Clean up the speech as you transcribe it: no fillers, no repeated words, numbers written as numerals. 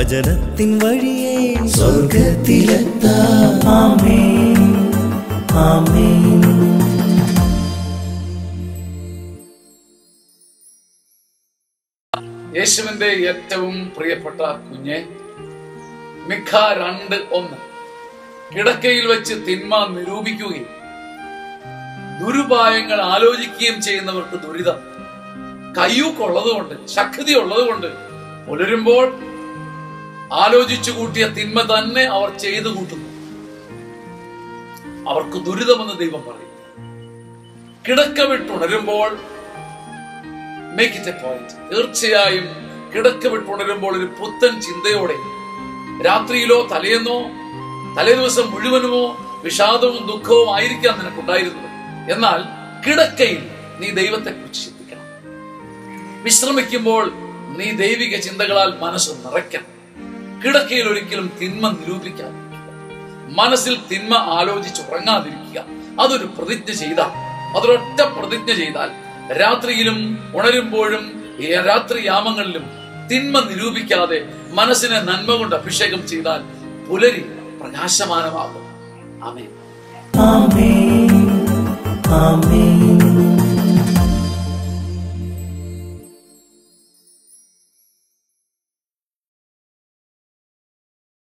വചനത്തിൻ വഴിയെ സ്വർഗ്ഗത്തിലെത്താം. ആമേൻ, ആമേൻ. യേശുവിന്റെ ഏറ്റവും പ്രിയപ്പെട്ട കുഞ്ഞെ, മിഖ 2:1 കിടക്കയിൽ വെച്ച് തിന്മ നിരൂപിക്കുകയും ദുരുപായങ്ങൾ ആലോചിക്കുകയും ചെയ്യുന്നവർക്ക് ദുരിതം. കയ്യൂക്കുള്ളതുകൊണ്ട്, ശക്തി ഉള്ളതുകൊണ്ട് പുലരുമ്പോൾ ആലോചിച്ചു കൂട്ടിയ തിന്മ തന്നെ അവർ ചെയ്തു കൂട്ടുന്നു. അവർക്ക് ദുരിതമെന്ന് ദൈവം പറയും. കിടക്ക വിട്ടുണരുമ്പോൾ മേക്ക് ഇറ്റ് എ പോയിന്റ്. തീർച്ചയായും കിടക്ക വിട്ടുണരുമ്പോൾ ഒരു പുത്തൻ ചിന്തയോടെ, രാത്രിയിലോ തലേന്നോ തലേ ദിവസം മുഴുവനുമോ വിഷാദവും ദുഃഖവും ആയിരിക്കാം നിനക്കുണ്ടായിരുന്നത്. എന്നാൽ കിടക്കയിൽ നീ ദൈവത്തെ കുറിച്ച് ചിന്തിക്കണം. വിശ്രമിക്കുമ്പോൾ നീ ദൈവിക ചിന്തകളാൽ മനസ്സ് നിറയ്ക്കണം. കിടക്കയിൽ ഒരിക്കലും തിന്മ നിരൂപിക്കാതിരിക്കുക. മനസ്സിൽ തിന്മ ആലോചിച്ച് ഉറങ്ങാതിരിക്കുക. അതൊരു പ്രതിജ്ഞ ചെയ്താൽ, അതൊരൊറ്റ പ്രതിജ്ഞ ചെയ്താൽ രാത്രിയിലും ഉണരുമ്പോഴും രാത്രിയാമങ്ങളിലും തിന്മ നിരൂപിക്കാതെ മനസ്സിനെ നന്മ കൊണ്ട് അഭിഷേകം ചെയ്താൽ പുലരി പ്രകാശമാനമാകും. ആമേൻ, ആമേൻ, ആമേൻ.